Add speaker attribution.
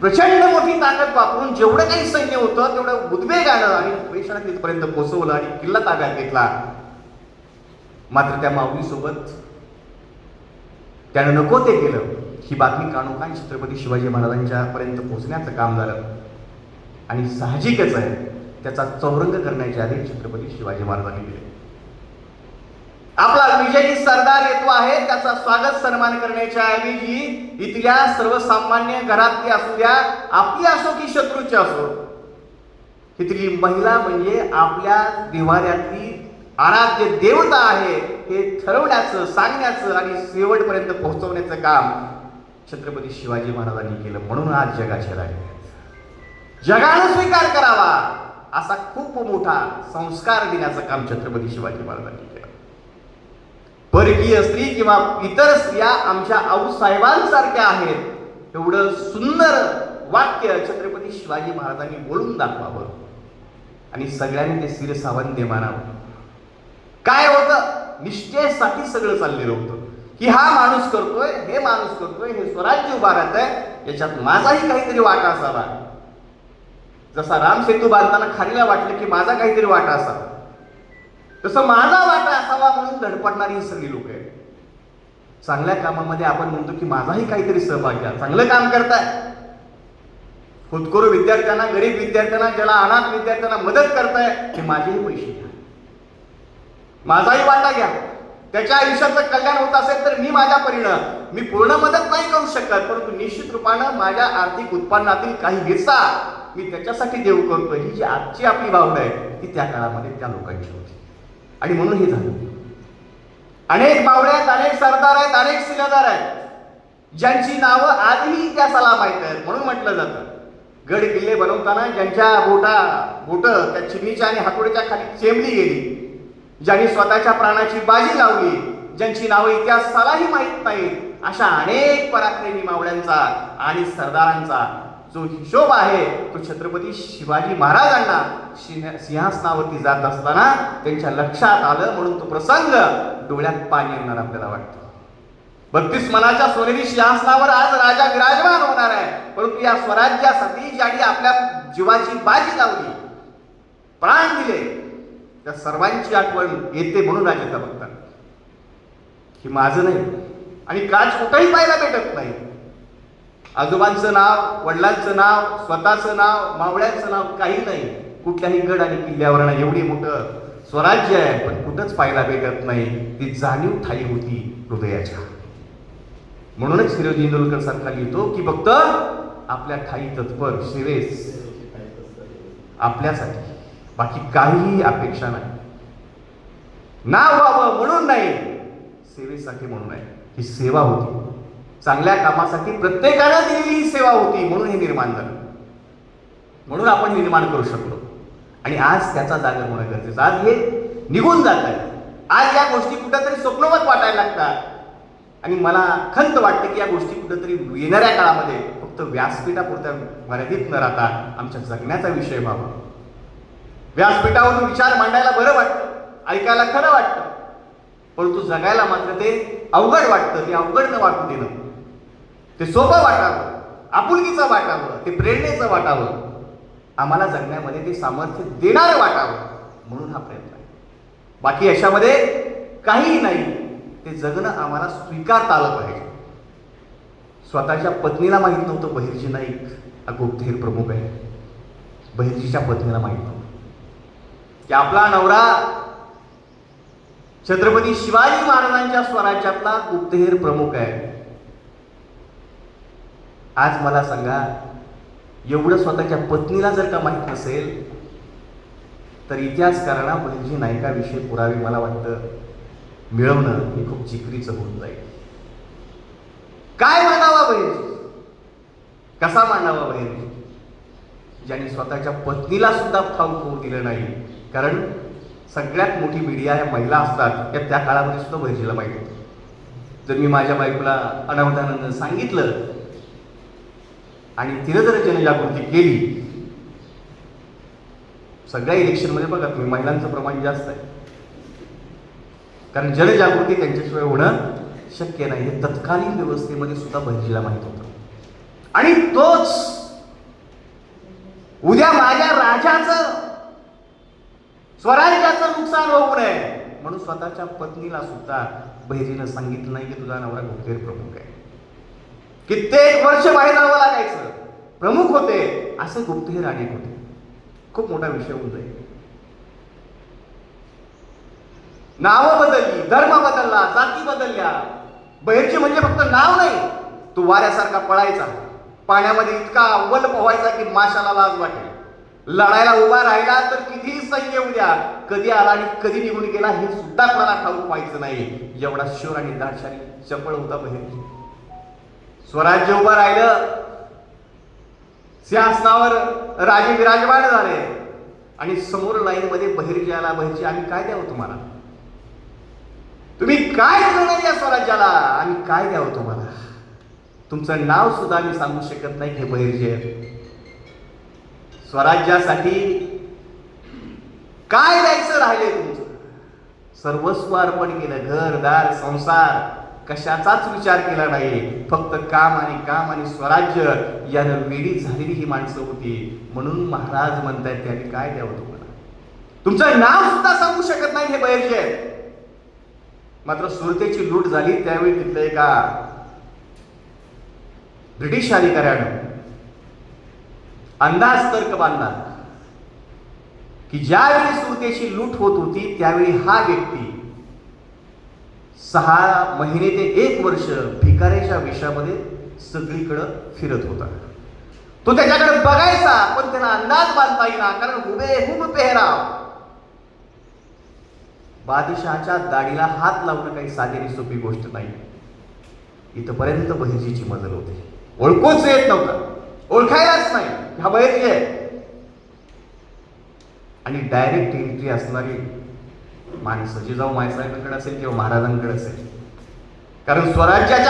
Speaker 1: प्रचंड मोठी ताकद वापरून जेवढं काही सैन्य होतं तेवढं उद्वेगानं आणि प्रेषणात तिथपर्यंत पोहोचवलं आणि किल्ला ताब्यात घेतला. मात्र त्या माऊलीसोबत त्यानं नको ते केलं. ही बातमी कानोकान छत्रपती शिवाजी महाराजांच्या पर्यंत पोहोचण्याचं काम झालं आणि साहजिकच आहे त्याचा चौरंग करण्याचे आदेश छत्रपती शिवाजी महाराजांनी दिले. आपला विजयी सरदार येतो आहे त्याचा स्वागत सन्मान करण्याच्या ऐवजी इथल्या सर्वसामान्य घरातली असू द्या, आपली असो की शत्रूची असो, इथली महिला म्हणजे आपल्या देवाऱ्यातली आराध्य देवता आहे हे ठरवण्याचं, सांगण्याचं आणि शेवटपर्यंत पोहोचवण्याचं काम छत्रपती शिवाजी महाराजांनी केलं. म्हणून आज जगाचे राजे जगानं स्वीकार करावा असा खूप मोठा संस्कार देण्याचं काम छत्रपती शिवाजी महाराजांनी केलं. परकीय स्त्री किंवा इतर स्त्रिया आमच्या आऊसाहेबांसारख्या आहेत एवढं सुंदर वाक्य छत्रपती शिवाजी महाराजांनी बोलून दाखवावं आणि सगळ्यांनी ते शिरसावंत मानावं. काय होतं, निष्ठेसाठी सगळं चाललेलं होतं की हा माणूस करतोय, हे माणूस करतोय, हे स्वराज्य उभारत आहे, याच्यात माझाही काहीतरी वाटा असावा. जसा राम सेतू बांधताना खालीला वाटलं की माझा काहीतरी वाटा असावा, तसं माझा वाटा असावा म्हणून धडपडणारी ही सगळी लोक आहेत. चांगल्या कामामध्ये आपण म्हणतो की माझाही काहीतरी सहभाग घ्या, चांगलं काम करताय, खुदकरू विद्यार्थ्यांना, गरीब विद्यार्थ्यांना, ज्याला अनाथ विद्यार्थ्यांना मदत करताय, हे माझेही पैसे घ्या, माझाही वाटा घ्या. त्याच्या आयुष्याचं कल्याण होत असेल तर मी माझ्या परीनं, मी पूर्ण मदत नाही करू शकत परंतु निश्चित रूपानं माझ्या आर्थिक उत्पन्नातील काही हिस्सा मी त्याच्यासाठी देऊ करतोय. ही जी आजची आपली भावना आहे ती त्या काळामध्ये त्या लोकांची होती आणि म्हणून हे झालं. अनेक मावळे आहेत, अनेक सरदार आहेत, अनेक शिलेदार आहेत ज्यांची नावं आजही इतिहासाला माहीत आहेत. म्हणून म्हटलं जातं गड किल्ले बनवताना ज्यांच्या बोट त्या चिन्नीच्या आणि हातोडीच्या खाली चेंबली गेली, ज्यांनी स्वतःच्या प्राणाची बाजी लावली, ज्यांची नावं इतिहासालाही माहीत नाहीत, अशा अनेक पराक्रमी मावळ्यांचा आणि सरदारांचा जो हिशोब आहे तो छत्रपती शिवाजी महाराजांना सिंहासनावरती जात असताना त्यांच्या लक्षात आलं. म्हणून तो प्रसंग डोळ्यात पाणी येणार आपल्याला वाटतं. 32 मनाच्या सोनेरी सिंहासनावर आज राजा विराजमान होणार आहे, परंतु या स्वराज्यासाठी ज्यांनी आपल्या जीवाची बाजी लावली, प्राण दिले, त्या सर्वांची आठवण येते. म्हणून राजा बघतात की माझं नाही आणि काच कुठेही पाहायला भेटत नाही. आजोबांचं नाव, वडिलांचं नाव, स्वतःचं नाव, मावळ्यांचं नाव काही नाही. कुठल्याही गड आणि किल्ल्यावर ना एवढी मोठं स्वराज्य आहे पण कुठंच पाहायला भेटत नाही. ती जाणीव ठाई होती हृदयाच्या. म्हणूनच फिरोजी इंदोरकर सारखा लिहितो की फक्त आपल्या ठाई तत्पर सेवेस आपल्यासाठी, बाकी काहीही अपेक्षा नाही. नाव व्हावं म्हणून नाही, सेवेसाठी म्हणून आहे. ही सेवा होती, चांगल्या कामासाठी प्रत्येकानं दिलेली ही सेवा होती. म्हणून हे निर्माण झालं, म्हणून आपण निर्माण करू शकलो आणि आज त्याचा जागर होणं गरजेचं. आज हे निघून जात आहे. आज या गोष्टी कुठेतरी स्वप्नवत वाटायला लागतात आणि मला खंत वाटते की या गोष्टी कुठेतरी येणाऱ्या काळामध्ये फक्त व्यासपीठापुरत्या मर्यादित न राहता आमच्या जगण्याचा विषय व्हावा. व्यासपीठावरून विचार मांडायला बरं वाटतं, ऐकायला खरं वाटतं, परंतु जगायला मात्र ते अवघड वाटतं. ते अवघड न वाटू देणं, ते सोपं वाटावं, आपुलकीचं वाटावं, ते प्रेरणेचं वाटावं, आम्हाला जगण्यामध्ये ते सामर्थ्य देणारं वाटावं, म्हणून हा प्रयत्न आहे. बाकी याच्यामध्ये काहीही नाही. ते जगणं आम्हाला स्वीकारता आलं पाहिजे. स्वतःच्या पत्नीला माहीत नव्हतं बहिर्जी नाईक हा गुप्तहेर प्रमुख आहे. बहिर्जीच्या पत्नीला माहीत नव्हतं की आपला नवरा छत्रपती शिवाजी महाराजांच्या स्वराज्यातला गुप्तहेर प्रमुख आहे. आज मला सांगा, एवढं स्वतःच्या पत्नीला जर का माहीत नसेल तर इतिहासकारांना बहिर्जी नाईकाविषयी पुरावे मला वाटतं मिळवणं हे खूप जिकरीचं होऊन जाईल. काय मांडावा बहिर्जी, कसा मांडावा बहिर्जी, ज्यांनी स्वतःच्या पत्नीला सुद्धा ठाऊक होऊ दिलं नाही. कारण सगळ्यात मोठी मीडिया या महिला असतात, त्या काळामध्ये सुद्धा बहिर्जीला माहीत होतं. जर मी माझ्या बायकोला अनावधानानं सांगितलं आणि तिनं जर जनजागृती केली, सगळ्या इलेक्शनमध्ये बघा तुम्ही महिलांचं प्रमाण जास्त आहे, कारण जनजागृती त्यांच्याशिवाय होणं शक्य नाही. हे तत्कालीन व्यवस्थेमध्ये सुद्धा बहिर्जीला माहीत होतं आणि तोच उद्या माझ्या राजाचं स्वराज्याचं नुकसान होऊ नये म्हणून स्वतःच्या पत्नीला सुद्धा बहिरीनं सांगितलं नाही की तुझा नवरा गुप्तहेर प्रमुख आहे. कित्येक वर्ष बाहेर जावं लागायचं. प्रमुख होते असे गुप्तहेर अनेक होते. खूप मोठा विषय होऊन जाईल. नावं बदलली, धर्म बदलला, जाती बदलल्या. बहिरची म्हणजे फक्त नाव नाही, तो वाऱ्यासारखा पळायचा, पाण्यामध्ये इतका अव्वल पोहायचा की माशाला लाज वाटेल. लढायला उभा राहिला तर कितीही सैन्य येऊ द्या, कधी आला आणि कधी निघून गेला हे सुद्धा कोणाला ठाऊक व्हायचं नाही. एवढा शूर आणि दाटशाली चपळ होता बहिर. स्वराज्य उभं राहिलं, सिंहासनावर राजे विराजमान झाले आणि समोर लाईन मध्ये बहिर्जी आला. बहिर्जी, आम्ही काय द्यावं तुम्हाला? तुम्ही काय देणार या स्वराज्याला? आम्ही काय द्यावं तुम्हाला? तुमचं नाव सुद्धा आम्ही सांगू शकत नाही. हे बहिर्जी आहेत. स्वराज्यासाठी काय द्यायचं राहिले तुमचं? सर्वस्व अर्पण केलं. घरदार संसार कशाचाच विचार केला नाही. फक्त काम आणि काम आणि स्वराज्य यानं वेडी झालेली ही माणसं होती. म्हणून महाराज म्हणतायत त्यांनी काय द्यावं तुम्हाला? तुमचं नाव सुद्धा सांगू शकत नाही हे बहिर्जी आहेत. मात्र सुरतेची लूट झाली त्यावेळी तिथलं एका ब्रिटिश अधिकाऱ्यानं अंदाज तर्क बांधला की ज्यावेळी सुरतेची लूट होत होती त्यावेळी हा व्यक्ती 6 महिने ते 1 वर्ष भिकाऱ्याच्या वेशामध्ये सगळीकडं फिरत होता. तो त्याच्याकडे बघायचा पण त्याला अंदाज बांधता येईना, कारण हुबेहूब पेहराव. बादशहाच्या दाढीला हात लावणं काही साधी सोपी गोष्ट नाही. इथपर्यंत बहिर्जीची मजल होते. ओळखूच येत नव्हतं, ओळखायलाच नाही हा बहिर्जी आहे. आणि डायरेक्ट एंट्री असणारी माणसं जिजाऊ मायसाहेबांकडे असेल किंवा महाराजांकडे असेल, कारण स्वराज्याच्या